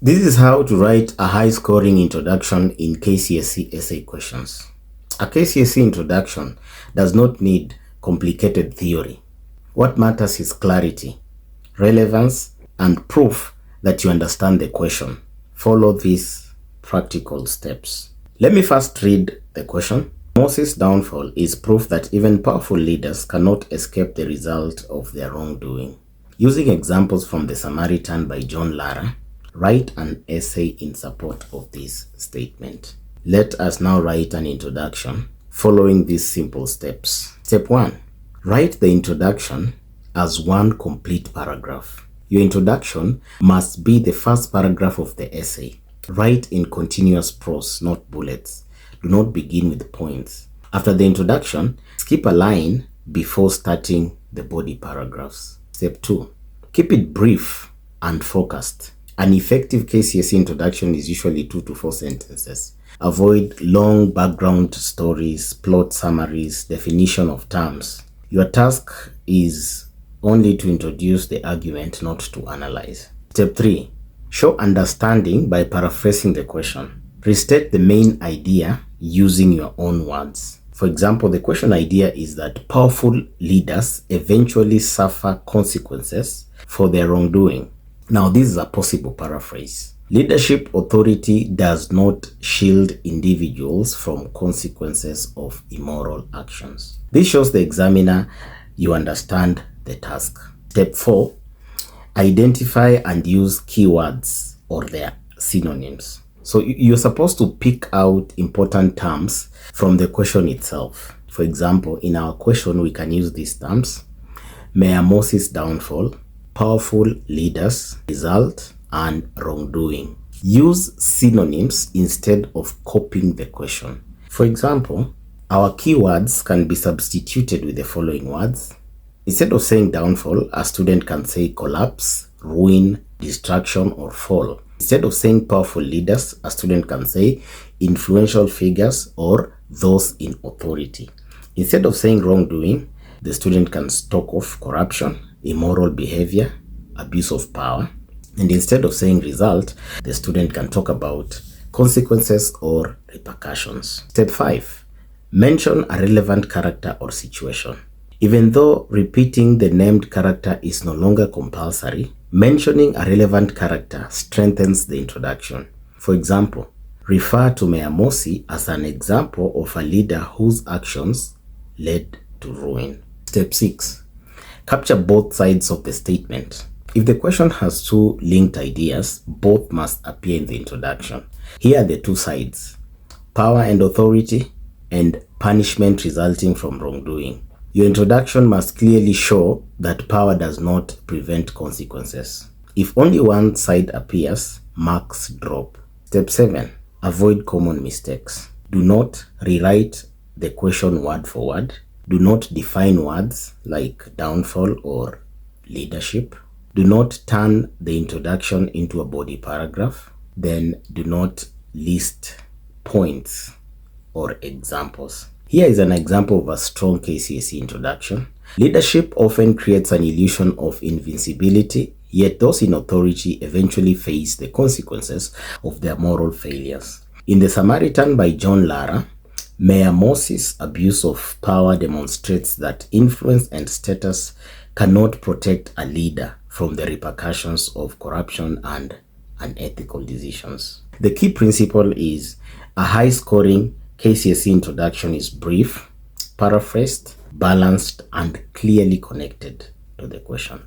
This is how to write a high-scoring introduction in KCSE essay questions. A KCSE introduction does not need complicated theory. What matters is clarity, relevance, and proof that you understand the question. Follow these practical steps. Let me first read the question. Moses' downfall is proof that even powerful leaders cannot escape the result of their wrongdoing. Using examples from The Samaritan by John Lara, write an essay in support of this statement. Let us now write an introduction following these simple steps. Step 1. Write the introduction as one complete paragraph. Your introduction must be the first paragraph of the essay. Write in continuous prose, not bullets. Do not begin with points. After the introduction, skip a line before starting the body paragraphs. Step 2. Keep it brief and focused. An effective KCSE introduction is usually 2 to 4 sentences. Avoid long background stories, plot summaries, definition of terms. Your task is only to introduce the argument, not to analyze. Step 3. Show understanding by paraphrasing the question. Restate the main idea using your own words. For example, the question idea is that powerful leaders eventually suffer consequences for their wrongdoing. Now, this is a possible paraphrase. Leadership authority does not shield individuals from consequences of immoral actions. This shows the examiner you understand the task. Step 4. Identify and use keywords or their synonyms. So you're supposed to pick out important terms from the question itself. For example, in our question, we can use these terms: Mayor Moses' downfall, powerful leaders, result, and wrongdoing. Use synonyms instead of copying the question. For example, our keywords can be substituted with the following words. Instead of saying downfall, a student can say collapse, ruin, destruction, or fall. Instead of saying powerful leaders, a student can say influential figures or those in authority. Instead of saying wrongdoing, the student can talk of corruption, immoral behavior, abuse of power. And instead of saying result, the student can talk about consequences or repercussions. Step 5. Mention a relevant character or situation. Even though repeating the named character is no longer compulsory, mentioning a relevant character strengthens the introduction. For example, refer to Mayor Mosi as an example of a leader whose actions led to ruin. Step 6. Capture both sides of the statement. If the question has two linked ideas, both must appear in the introduction. Here are the two sides: power and authority, and punishment resulting from wrongdoing. Your introduction must clearly show that power does not prevent consequences. If only one side appears, marks drop. Step 7. Avoid common mistakes. Do not rewrite the question word for word. Do not define words like downfall or leadership. Do not turn the introduction into a body paragraph. Then do not list points or examples. Here is an example of a strong KCSE introduction. Leadership often creates an illusion of invincibility, yet those in authority eventually face the consequences of their moral failures. In The Samaritan by John Lara, Mayor Moses' abuse of power demonstrates that influence and status cannot protect a leader from the repercussions of corruption and unethical decisions. The key principle is a high-scoring KCSE introduction is brief, paraphrased, balanced, and clearly connected to the question.